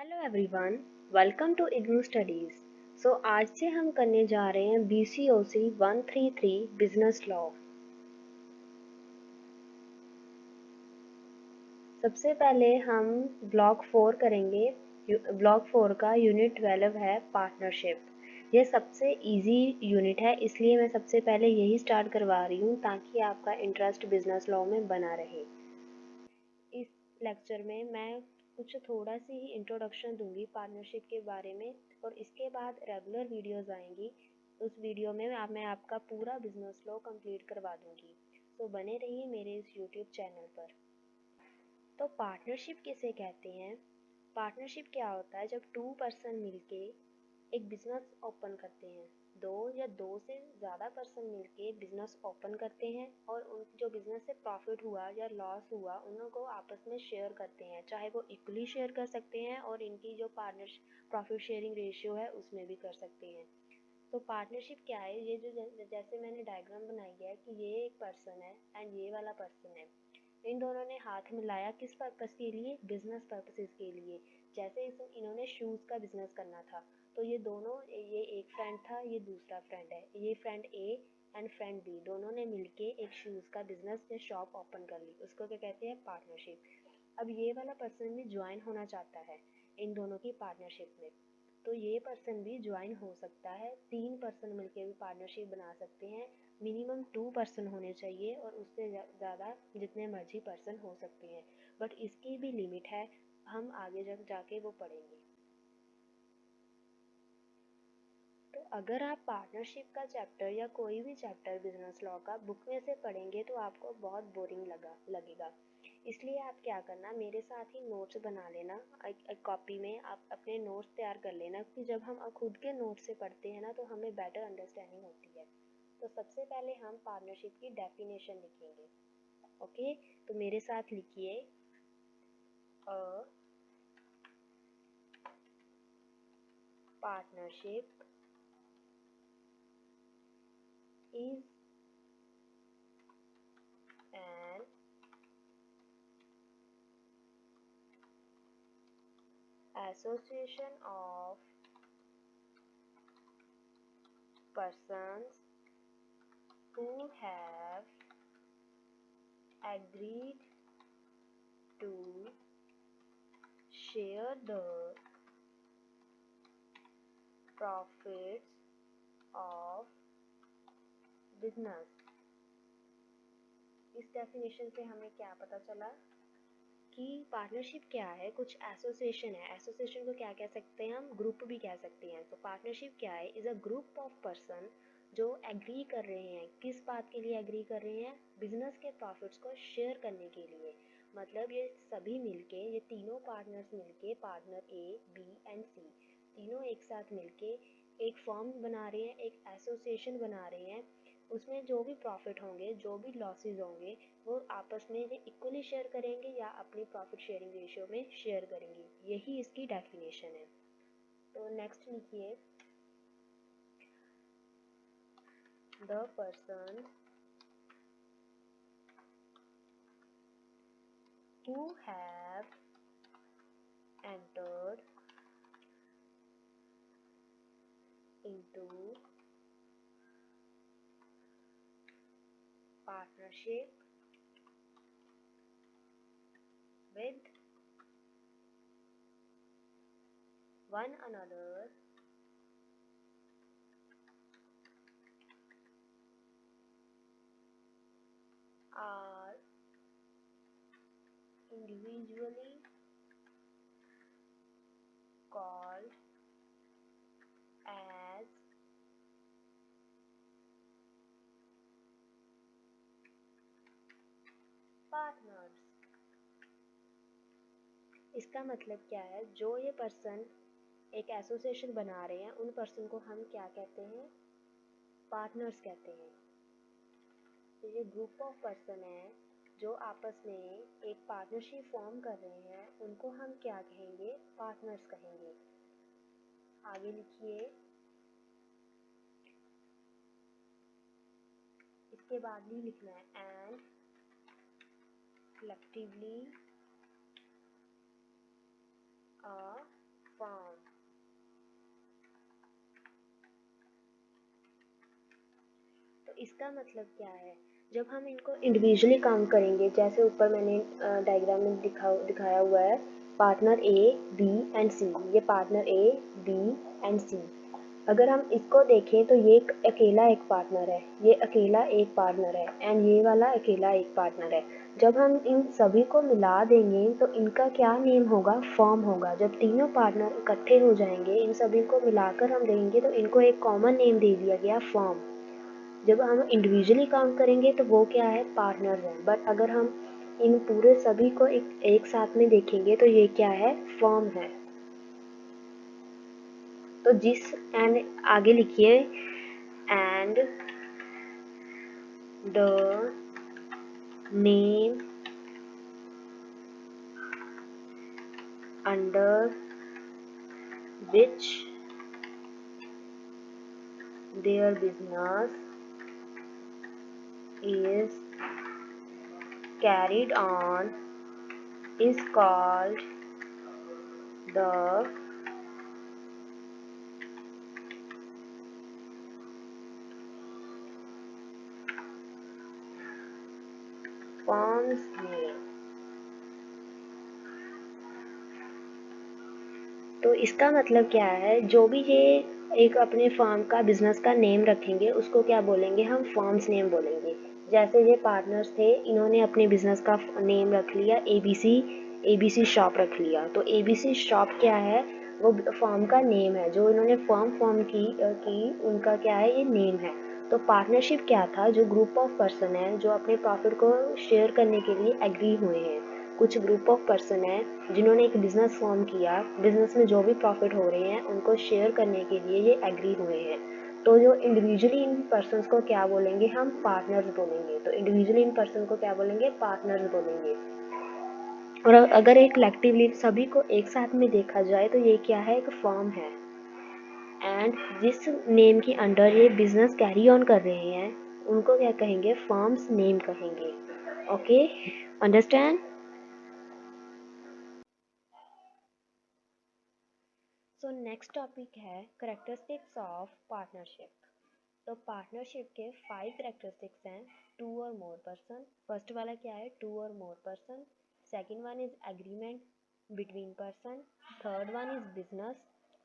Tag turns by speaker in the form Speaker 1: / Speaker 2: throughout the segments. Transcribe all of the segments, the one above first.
Speaker 1: Hello everyone, welcome to IGNOU studies. आज से हम करने जा रहे हैं BCOC 133 बिजनेस लॉ। सबसे पहले हम ब्लॉक 4 करेंगे। ब्लॉक 4 का यूनिट 12 है पार्टनरशिप। यह सबसे इजी यूनिट है, इसलिए मैं सबसे पहले यही स्टार्ट करवा रही हूँ ताकि आपका इंटरेस्ट बिजनेस लॉ में बना रहे। इस लेक्चर में मैं कुछ थोड़ा सी ही इंट्रोडक्शन दूंगी पार्टनरशिप के बारे में, और इसके बाद रेगुलर वीडियोस आएंगी। उस वीडियो में मैं आपका पूरा बिजनेस लॉ कंप्लीट करवा दूंगी। बने रहिए मेरे इस यूट्यूब चैनल पर। तो पार्टनरशिप किसे कहते हैं? पार्टनरशिप क्या होता है? जब टू पर्सन मिलके एक बिजनेस ओपन करते हैं। दो या दो से ज़्यादा पर्सन मिलके बिजनेस ओपन करते हैं और उन जो बिजनेस से प्रॉफिट हुआ या लॉस हुआ उनको आपस में शेयर करते हैं। चाहे वो इक्वली शेयर कर सकते हैं और इनकी जो पार्टनर प्रॉफिट शेयरिंग रेशियो है उसमें भी कर सकते हैं। तो पार्टनरशिप क्या है? ये जो जैसे मैंने डायग्राम बनाई है कि ये एक पर्सन है एंड ये वाला पर्सन है। इन दोनों ने हाथ मिलाया किस पर्पस के लिए? बिजनेस पर्पसेस के लिए। जैसे इन्होंने शूज़ का बिजनेस करना था, तो ये दोनों, ये एक फ्रेंड था, ये दूसरा फ्रेंड है, ये friend A and friend B दोनों ने मिलके एक शूज़ का बिजनेस या शॉप ओपन कर ली। उसको क्या कहते हैं? पार्टनरशिप। अब ये वाला पर्सन भी ज्वाइन होना चाहता है इन दोनों की पार्टनरशिप में, तो ये पर्सन भी ज्वाइन हो सकता है। तीन पर्सन मिलके भी पार्टनरशिप बना सकते हैं। मिनिमम टू पर्सन होने चाहिए और उससे ज़्यादा जितने मर्जी पर्सन हो सकते हैं, बट इसकी भी लिमिट है, हम आगे जाके वो पढ़ेंगे। तो अगर आप पार्टनरशिप का चैप्टर या कोई भी चैप्टर बिजनेस लॉ का बुक में से पढ़ेंगे तो आपको बहुत बोरिंग लगेगा। इसलिए आप क्या करना, मेरे साथ ही नोट्स बना लेना। एक कॉपी में आप अपने नोट्स तैयार कर लेना, क्योंकि जब हम खुद के नोट्स से पढ़ते हैं ना तो हमें बेटर अंडरस्टैंडिंग होती है। तो सबसे पहले हम पार्टनरशिप की डेफिनेशन लिखेंगे। ओके, तो मेरे साथ लिखिए। A partnership is an association of persons who have agreed to share the profits of business। इस डेफिनेशन से हमें क्या पता चला कि पार्टनरशिप क्या है? कुछ एसोसिएशन है। एसोसिएशन को क्या कह सकते हैं? हम ग्रुप भी कह सकते हैं। तो पार्टनरशिप क्या है? Is a group of person जो एग्री कर रहे हैं। किस बात के लिए एग्री कर रहे हैं? बिजनेस के प्रॉफिट्स को शेयर करने के लिए। मतलब ये सभी मिलके, ये तीनों पार्टनर्स मिलके, पार्टनर ए बी एंड सी, तीनों एक साथ मिलके एक फर्म बना रहे हैं, एक एसोसिएशन बना रहे हैं। उसमें जो भी प्रॉफिट होंगे, जो भी लॉसेस होंगे, वो आपस में इक्वली शेयर करेंगे या अपनी प्रॉफिट शेयरिंग रेशियो में शेयर करेंगे। यही इसकी डेफिनेशन है। तो नेक्स्ट लिखिए। The person who have entered into partnership with one another are individually called as partners। इसका मतलब क्या है? जो ये पर्सन एक एसोसिएशन बना रहे हैं, उन पर्सन को हम क्या कहते हैं? पार्टनर्स कहते हैं। तो ये ग्रुप ऑफ पर्सन है जो आपस में एक पार्टनरशिप फॉर्म कर रहे हैं, उनको हम क्या कहेंगे? पार्टनर्स कहेंगे। आगे लिखिए। इसके बाद भी लिखना है एंड collectively a तो इसका मतलब क्या है, जब हम इनको इंडिविजुअली काउंट करेंगे, जैसे ऊपर मैंने डायग्राम में दिखाया हुआ है, पार्टनर ए बी एंड सी, ये पार्टनर ए बी एंड सी। अगर हम इसको देखें तो ये अकेला एक पार्टनर है, ये अकेला एक पार्टनर है एंड ये वाला अकेला एक पार्टनर है। जब हम इन सभी को मिला देंगे तो इनका क्या नेम होगा, फर्म होगा। जब तीनों पार्टनर इकट्ठे हो जाएंगे, इन सभी को मिलाकर हम देंगे तो इनको एक कॉमन नेम दे दिया गया, फर्म। जब हम इंडिविजुअली काउंट करेंगे तो वो क्या है, पार्टनर्स हैं। बट अगर हम इन पूरे सभी को एक साथ में देखेंगे तो ये क्या है, फर्म है। तो जिस एंड आगे लिखिए, and the name under which their business is carried on is called the firm's name। तो इसका मतलब क्या है, जो भी ये एक अपने फर्म का बिजनेस का नेम रखेंगे उसको क्या बोलेंगे, हम फर्म्स नेम बोलेंगे। जैसे ये पार्टनर्स थे, इन्होंने अपने बिजनेस का नेम रख लिया एबीसी शॉप रख लिया। तो एबीसी शॉप क्या है, वो फर्म का नेम है। जो इन्होंने फर्म की उनका क्या है, ये नेम है। तो पार्टनरशिप क्या था, जो ग्रुप ऑफ पर्सन है जो अपने प्रॉफिट को शेयर करने के लिए एग्री हुए हैं। कुछ ग्रुप ऑफ पर्सन है जिन्होंने एक बिजनेस फॉर्म किया, बिजनेस में जो भी प्रॉफिट हो रहे हैं उनको शेयर करने के लिए ये एग्री हुए हैं। तो जो इंडिविजुअली इन पर्सन्स को क्या बोलेंगे, हम पार्टनर्स बोलेंगे। तो इंडिविजुअली इन पर्सन को क्या बोलेंगे, पार्टनर्स बोलेंगे। और अगर एक कलेक्टिवली सभी को एक साथ में देखा जाए तो ये क्या है, एक फर्म है। एंड जिस नेम के अंडर ये बिजनेस कैरी ऑन कर रहे हैं उनको क्या कहेंगे, फर्म्स नेम कहेंगे। Okay, understand. So next topic है करेक्टरिस्टिक्स ऑफ पार्टनरशिप। तो पार्टनरशिप के 5 करेक्टरिस्टिक्स हैं, 2 और मोर पर्सन। फर्स्ट वाला क्या है, 2 or more person. Second one is agreement between person. Third one is business.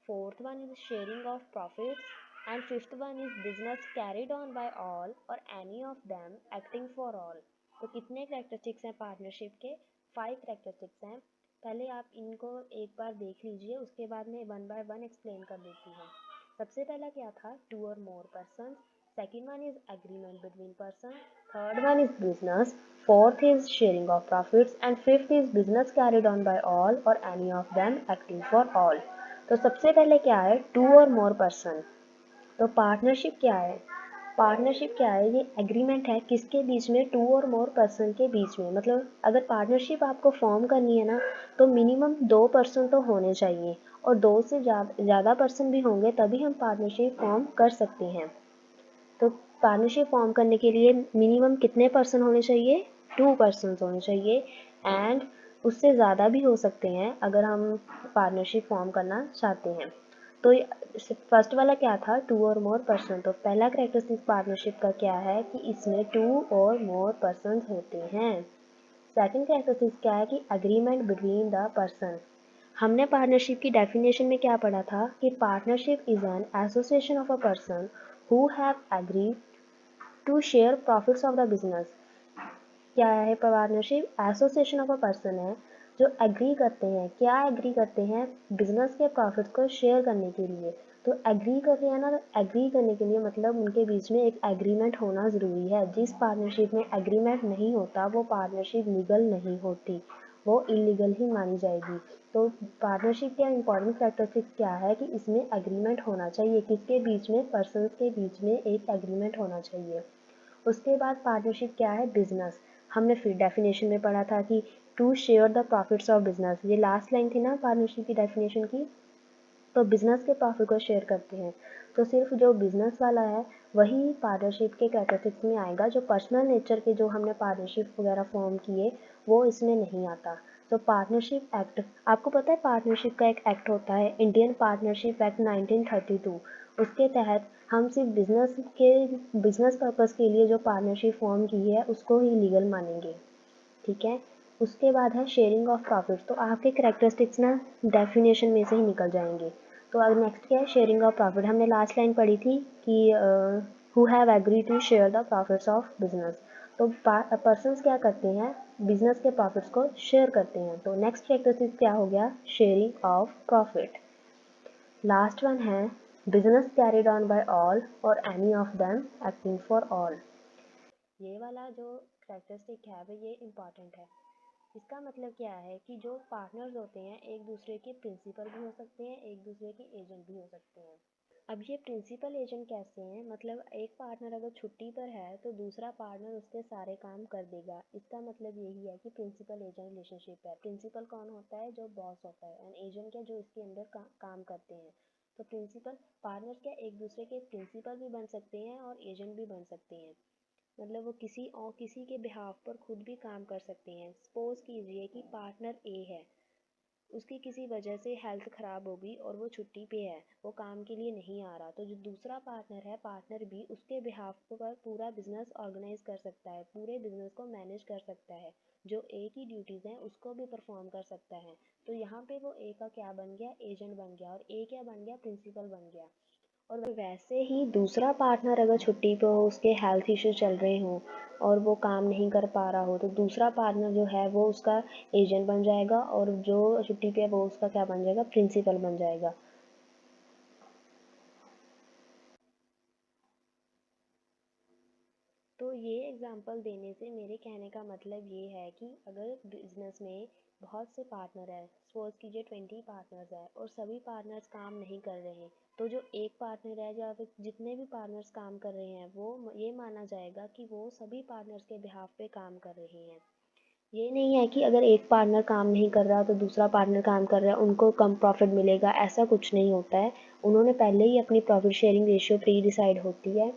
Speaker 1: Fourth one is sharing of profits and fifth one is business carried on by all or any of them acting for all. तो कितने characteristics हैं partnership के, 5 characteristics हैं। पहले आप इनको एक बार देख लीजिए, उसके बाद मैं 1 बाय 1 एक्सप्लेन कर देती हूँ। सबसे पहला क्या था, 2 or more person. Second one is agreement between person. Third one is business. Fourth is sharing of profits and fifth is business carried on by all or any of them acting for all. तो सबसे पहले क्या है, 2 or more person. तो partnership क्या है, partnership क्या है, ये एग्रीमेंट है किसके बीच में, 2 और मोर पर्सन के बीच में। मतलब अगर पार्टनरशिप आपको फॉर्म करनी है ना, तो मिनिमम 2 पर्सन तो होने चाहिए और 2 से ज़्यादा पर्सन भी होंगे तभी हम पार्टनरशिप फॉर्म कर सकते हैं। तो पार्टनरशिप फॉर्म करने के लिए मिनिमम कितने पर्सन होने चाहिए, 2 पर्सन होने चाहिए। एंड उससे ज़्यादा भी हो सकते हैं अगर हम पार्टनरशिप फॉर्म करना चाहते हैं। तो फर्स्ट वाला क्या था, 2 और मोर पर्सन। तो पहला करेक्टरिस्टिक पार्टनरशिप का क्या है कि इसमें 2 और मोर पर्सन होते हैं। सेकंड करेक्टरिस्टिक क्या है कि एग्रीमेंट बिटवीन द पर्सन। हमने पार्टनरशिप की डेफिनेशन में क्या पढ़ा था कि partnership is an association of a person who have agreed to share profits of the business. क्या है partnership, association of a person है जो एग्री करते हैं, क्या एग्री करते हैं, बिजनेस के प्रॉफिट्स को शेयर करने के लिए। तो एग्री कर रहे हैं ना, तो एग्री करने के लिए मतलब उनके बीच में एक एग्रीमेंट होना ज़रूरी है। जिस पार्टनरशिप में एग्रीमेंट नहीं होता वो पार्टनरशिप लीगल नहीं होती, वो इलीगल ही मानी जाएगी। तो पार्टनरशिप का इंपॉर्टेंट कैरेक्टरिस्टिक्स क्या है कि इसमें एग्रीमेंट होना चाहिए, किसके बीच में, पर्सन्स के बीच में एक एग्रीमेंट होना चाहिए। उसके बाद पार्टनरशिप क्या है, बिजनेस। हमने फिर डेफिनेशन में पढ़ा था कि to share the profits of business, ये लास्ट लाइन थी ना पार्टनरशिप की डेफिनेशन की। तो बिजनेस के प्रॉफिट को शेयर करते हैं। तो सिर्फ जो बिजनेस वाला है वही पार्टनरशिप के कैरेक्टरिस्टिक्स में आएगा, जो पर्सनल नेचर के जो हमने पार्टनरशिप वगैरह फॉर्म किए वो इसमें नहीं आता। तो पार्टनरशिप एक्ट, आपको पता है पार्टनरशिप का एक एक्ट होता है, इंडियन पार्टनरशिप एक्ट 1932। उसके तहत हम सिर्फ बिजनेस पर्पज़ के लिए जो पार्टनरशिप फॉर्म की है उसको ही लीगल मानेंगे, ठीक है। उसके बाद है शेयरिंग ऑफ प्रॉफिट्स। तो आपके करेक्टरिस्टिक्स ना डेफिनेशन में से ही निकल जाएंगे। तो अब नेक्स्ट क्या है, शेयरिंग ऑफ प्रॉफिट। हमने लास्ट लाइन पढ़ी थी कि who have agree to share the profits of business. तो पर्सन्स क्या करते हैं, बिजनेस के प्रॉफिट्स को शेयर करते हैं। तो नेक्स्ट करेक्टरिस्टिक्स क्या हो गया, sharing of profit. Last one है business carried on by all or any of them acting for all. ये वाला जो करेक्टरिस्टिक है ये इम्पॉर्टेंट है। इसका मतलब क्या है कि जो पार्टनर्स होते हैं एक दूसरे के प्रिंसिपल भी हो सकते हैं, एक दूसरे के एजेंट भी हो सकते हैं। अब ये प्रिंसिपल एजेंट कैसे हैं, मतलब एक पार्टनर अगर छुट्टी पर है तो दूसरा पार्टनर उसके सारे काम कर देगा। इसका मतलब यही है कि प्रिंसिपल एजेंट रिलेशनशिप है। प्रिंसिपल कौन होता है, जो बॉस होता है, एंड एजेंट क्या, जो इसके अंडर काम करते हैं। तो प्रिंसिपल पार्टनर क्या एक दूसरे के प्रिंसिपल भी बन सकते हैं और एजेंट भी बन सकते हैं। मतलब वो किसी के बिहाफ पर खुद भी काम कर सकते हैं। सपोज कीजिए कि पार्टनर ए है, उसकी किसी वजह से हेल्थ ख़राब होगी और वो छुट्टी पे है, वो काम के लिए नहीं आ रहा। तो जो दूसरा पार्टनर है, पार्टनर बी, उसके बिहाफ पर पूरा बिजनेस ऑर्गेनाइज कर सकता है, पूरे बिजनेस को मैनेज कर सकता है। जो ए की ड्यूटीज़ हैं उसको भी परफॉर्म कर सकता है। तो यहाँ पे वो ए का क्या बन गया, एजेंट बन गया, और ए क्या बन गया, प्रिंसिपल बन गया। और वैसे ही दूसरा पार्टनर अगर छुट्टी पे हो, उसके हेल्थ इश्यू चल रहे हों और वो काम नहीं कर पा रहा हो, तो दूसरा पार्टनर जो है वो उसका एजेंट बन जाएगा, और जो छुट्टी पे है वो उसका क्या बन जाएगा, प्रिंसिपल बन जाएगा। तो ये एग्जांपल देने से मेरे कहने का मतलब ये है कि अगर बिजनेस में बहुत से पार्टनर हैं, सपोज कीजिए 20 पार्टनर्स हैं और सभी पार्टनर्स काम नहीं कर रहे हैं, तो जो एक पार्टनर है या फिर जितने भी पार्टनर्स काम कर रहे हैं वो ये माना जाएगा कि वो सभी पार्टनर्स के बिहाफ पे काम कर रहे हैं। ये नहीं है कि अगर एक पार्टनर काम नहीं कर रहा तो दूसरा पार्टनर काम कर रहा है, उनको कम प्रॉफिट मिलेगा, ऐसा कुछ नहीं होता है। उन्होंने पहले ही अपनी profit sharing ratio pre decide होती है।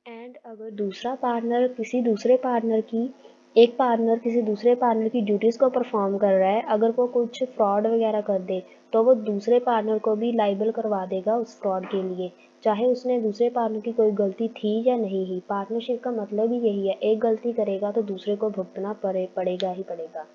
Speaker 1: एंड अगर दूसरा पार्टनर किसी दूसरे पार्टनर की एक पार्टनर किसी दूसरे पार्टनर की ड्यूटीज़ को परफॉर्म कर रहा है, अगर वो कुछ फ्रॉड वगैरह कर दे तो वो दूसरे पार्टनर को भी लाइबल करवा देगा उस फ्रॉड के लिए, चाहे उसने दूसरे पार्टनर की कोई गलती थी या नहीं ही। पार्टनरशिप का मतलब ही यही है, एक गलती करेगा तो दूसरे को भुगतना पड़ेगा ही पड़ेगा।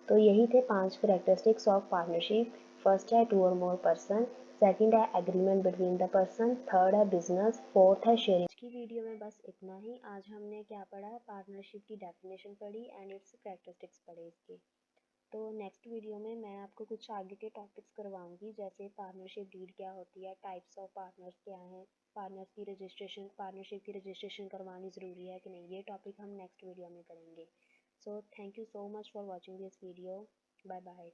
Speaker 1: तो यही थे 5 कैरेक्टरिस्टिक्स ऑफ पार्टनरशिप। फर्स्ट है 2 और मोर पर्सन, सेकंड है agreement between the person, third है बिजनेस, फोर्थ है शेयरिंग। आज की वीडियो में बस इतना ही। आज हमने क्या पढ़ा, पार्टनरशिप की डेफिनेशन पढ़ी एंड इट्स कैरेक्टरिस्टिक्स पढ़े इसके। तो नेक्स्ट वीडियो में मैं आपको कुछ आगे के टॉपिक्स करवाऊंगी, जैसे पार्टनरशिप डीड क्या होती है, टाइप्स ऑफ पार्टनर्स क्या हैं, पार्टनरशिप की रजिस्ट्रेशन करवानी ज़रूरी है कि नहीं, ये टॉपिक हम नेक्स्ट वीडियो में करेंगे। So thank you so much for watching this video. Bye bye.